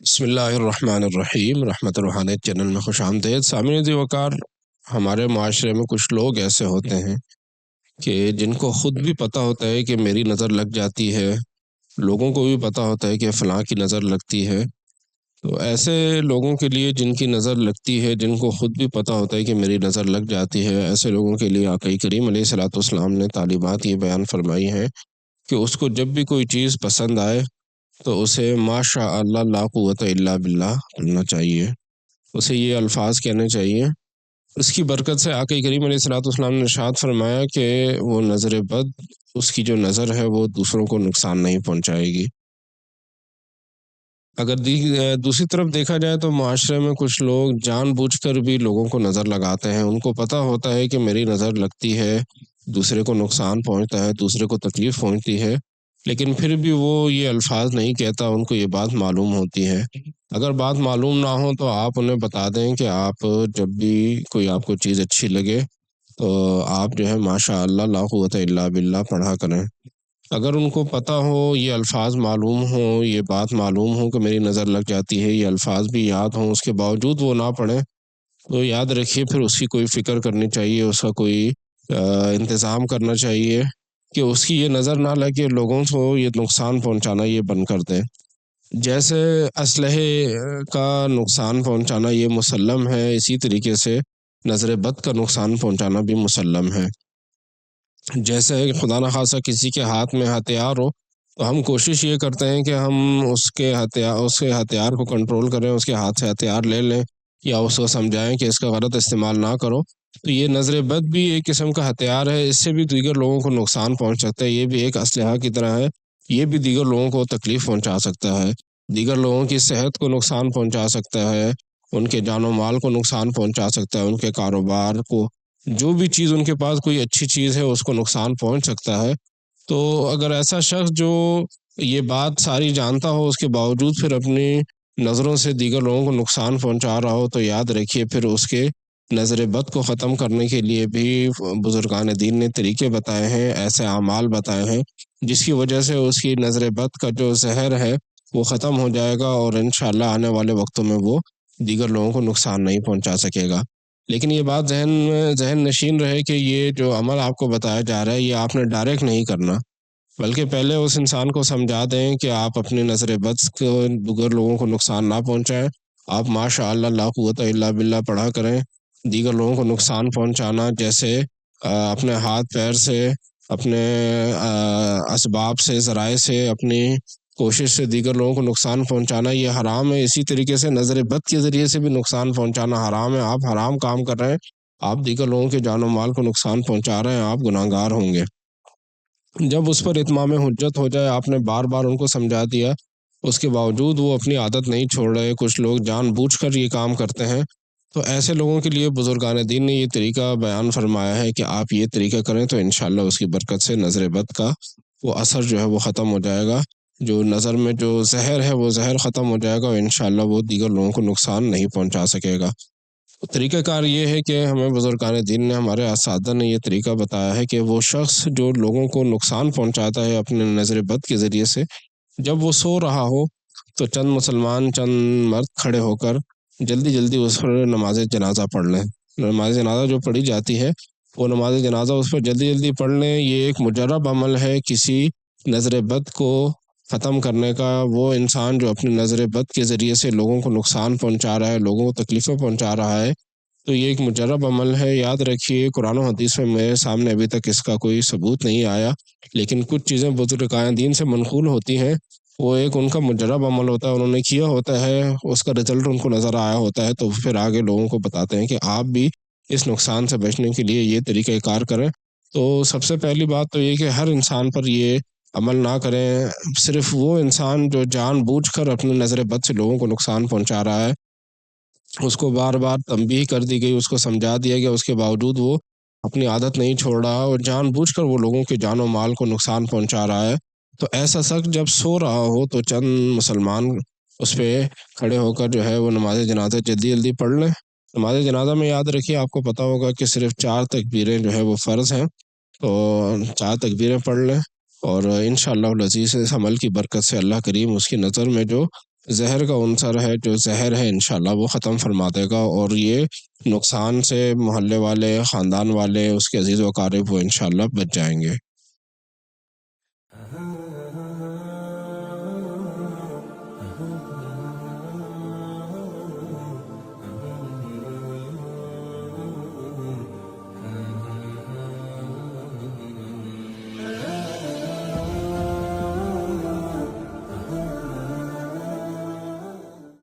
بسم اللہ الرحمن الرحیم، رحمت روحانیت چینل میں خوش آمدید سامعین وقار۔ ہمارے معاشرے میں کچھ لوگ ایسے ہوتے ہیں کہ جن کو خود بھی پتہ ہوتا ہے کہ میری نظر لگ جاتی ہے، لوگوں کو بھی پتہ ہوتا ہے کہ فلاں کی نظر لگتی ہے۔ تو ایسے لوگوں کے لیے جن کی نظر لگتی ہے، جن کو خود بھی پتہ ہوتا ہے کہ میری نظر لگ جاتی ہے، ایسے لوگوں کے لیے آقا کریم علیہ الصلوۃ والسلام نے تعلیمات یہ بیان فرمائی ہیں کہ اس کو جب بھی کوئی چیز پسند آئے تو اسے ماشاء اللہ لا قوت الا باللہ پڑھنا چاہیے، اسے یہ الفاظ کہنے چاہیے۔ اس کی برکت سے آقا کریم علیہ الصلوۃ والسلام نے ارشاد فرمایا کہ وہ نظر بد، اس کی جو نظر ہے وہ دوسروں کو نقصان نہیں پہنچائے گی۔ اگر دوسری طرف دیکھا جائے تو معاشرے میں کچھ لوگ جان بوجھ کر بھی لوگوں کو نظر لگاتے ہیں، ان کو پتہ ہوتا ہے کہ میری نظر لگتی ہے، دوسرے کو نقصان پہنچتا ہے، دوسرے کو تکلیف پہنچتی ہے، لیکن پھر بھی وہ یہ الفاظ نہیں کہتا، ان کو یہ بات معلوم ہوتی ہے۔ اگر بات معلوم نہ ہو تو آپ انہیں بتا دیں کہ آپ جب بھی کوئی آپ کو چیز اچھی لگے تو آپ جو ہے ماشاء اللہ لا قوت الا باللہ پڑھا کریں۔ اگر ان کو پتہ ہو، یہ الفاظ معلوم ہوں، یہ بات معلوم ہو کہ میری نظر لگ جاتی ہے، یہ الفاظ بھی یاد ہوں، اس کے باوجود وہ نہ پڑھیں، تو یاد رکھیے پھر اس کی کوئی فکر کرنی چاہیے، اس کا کوئی انتظام کرنا چاہیے کہ اس کی یہ نظر نہ لگے، لوگوں کو یہ نقصان پہنچانا یہ بند کر دیں۔ جیسے اسلحے کا نقصان پہنچانا یہ مسلم ہے، اسی طریقے سے نظر بد کا نقصان پہنچانا بھی مسلم ہے۔ جیسے خدا نخواستہ کسی کے ہاتھ میں ہتھیار ہو تو ہم کوشش یہ کرتے ہیں کہ ہم اس کے ہتھیار کو کنٹرول کریں، اس کے ہاتھ سے ہتھیار لے لیں یا اس کو سمجھائیں کہ اس کا غلط استعمال نہ کرو۔ تو یہ نظر بد بھی ایک قسم کا ہتھیار ہے، اس سے بھی دیگر لوگوں کو نقصان پہنچ سکتا ہے، یہ بھی ایک اسلحہ کی طرح ہے، یہ بھی دیگر لوگوں کو تکلیف پہنچا سکتا ہے، دیگر لوگوں کی صحت کو نقصان پہنچا سکتا ہے، ان کے جان و مال کو نقصان پہنچا سکتا ہے، ان کے کاروبار کو، جو بھی چیز ان کے پاس کوئی اچھی چیز ہے اس کو نقصان پہنچ سکتا ہے۔ تو اگر ایسا شخص جو یہ بات ساری جانتا ہو، اس کے باوجود پھر اپنی نظروں سے دیگر لوگوں کو نقصان پہنچا رہا ہو، تو یاد رکھیے پھر اس کے نظر بد کو ختم کرنے کے لیے بھی بزرگان دین نے طریقے بتائے ہیں، ایسے اعمال بتائے ہیں جس کی وجہ سے اس کی نظر بد کا جو زہر ہے وہ ختم ہو جائے گا، اور انشاءاللہ آنے والے وقتوں میں وہ دیگر لوگوں کو نقصان نہیں پہنچا سکے گا۔ لیکن یہ بات ذہن نشین رہے کہ یہ جو عمل آپ کو بتایا جا رہا ہے یہ آپ نے ڈائریکٹ نہیں کرنا، بلکہ پہلے اس انسان کو سمجھا دیں کہ آپ اپنی نظر بد کو دیگر لوگوں کو نقصان نہ پہنچائیں، آپ ماشاء اللہ لا قوت الا باللہ پڑھا کریں۔ دیگر لوگوں کو نقصان پہنچانا جیسے اپنے ہاتھ پیر سے، اپنے اسباب سے، ذرائع سے، اپنی کوشش سے دیگر لوگوں کو نقصان پہنچانا یہ حرام ہے، اسی طریقے سے نظر بد کے ذریعے سے بھی نقصان پہنچانا حرام ہے۔ آپ حرام کام کر رہے ہیں، آپ دیگر لوگوں کے جان و مال کو نقصان پہنچا رہے ہیں، آپ گناہ گار ہوں گے۔ جب اس پر اتمام حجت ہو جائے، آپ نے بار بار ان کو سمجھا دیا، اس کے باوجود وہ اپنی عادت نہیں چھوڑ رہے، کچھ لوگ جان بوجھ کر یہ کام کرتے ہیں، تو ایسے لوگوں کے لیے بزرگان دین نے یہ طریقہ بیان فرمایا ہے کہ آپ یہ طریقہ کریں تو انشاءاللہ اس کی برکت سے نظر بد کا وہ اثر جو ہے وہ ختم ہو جائے گا، جو نظر میں جو زہر ہے وہ زہر ختم ہو جائے گا، اور انشاءاللہ وہ دیگر لوگوں کو نقصان نہیں پہنچا سکے گا۔ طریقہ کار یہ ہے کہ ہمیں بزرگان دین نے، ہمارے اساتذہ نے یہ طریقہ بتایا ہے کہ وہ شخص جو لوگوں کو نقصان پہنچاتا ہے اپنے نظر بد کے ذریعے سے، جب وہ سو رہا ہو تو چند مرد کھڑے ہو کر جلدی جلدی اس پر نماز جنازہ پڑھ لیں۔ نماز جنازہ جو پڑھی جاتی ہے وہ نماز جنازہ اس پر جلدی جلدی پڑھ لیں، یہ ایک مجرب عمل ہے کسی نظر بد کو ختم کرنے کا۔ وہ انسان جو اپنی نظر بد کے ذریعے سے لوگوں کو نقصان پہنچا رہا ہے، لوگوں کو تکلیفیں پہنچا رہا ہے، تو یہ ایک مجرب عمل ہے۔ یاد رکھیے قرآن و حدیث میں میرے سامنے ابھی تک اس کا کوئی ثبوت نہیں آیا، لیکن کچھ چیزیں بزرگان دین سے منقول ہوتی ہیں، وہ ایک ان کا مجرب عمل ہوتا ہے، انہوں نے کیا ہوتا ہے، اس کا رزلٹ ان کو نظر آیا ہوتا ہے، تو پھر آگے لوگوں کو بتاتے ہیں کہ آپ بھی اس نقصان سے بچنے کے لیے یہ طریقہ کار کریں۔ تو سب سے پہلی بات تو یہ کہ ہر انسان پر یہ عمل نہ کریں، صرف وہ انسان جو جان بوجھ کر اپنی نظر بد سے لوگوں کو نقصان پہنچا رہا ہے، اس کو بار بار تنبیہ کر دی گئی، اس کو سمجھا دیا گیا، اس کے باوجود وہ اپنی عادت نہیں چھوڑ رہا اور جان بوجھ کر وہ لوگوں کے جان و مال کو نقصان پہنچا رہا ہے، تو ایسا شخص جب سو رہا ہو تو چند مسلمان اس پہ کھڑے ہو کر جو ہے وہ نماز جنازہ جلدی جلدی پڑھ لیں۔ نماز جنازہ میں یاد رکھیے آپ کو پتہ ہوگا کہ صرف 4 تکبیریں جو ہے وہ فرض ہیں، تو 4 تکبیریں پڑھ لیں، اور انشاءاللہ العزیز اس عمل کی برکت سے اللہ کریم اس کی نظر میں جو زہر کا عنصر ہے، جو زہر ہے انشاءاللہ وہ ختم فرما دے گا، اور یہ نقصان سے محلے والے، خاندان والے، اس کے عزیز و اقارب وہ انشاءاللہ بچ جائیں گے۔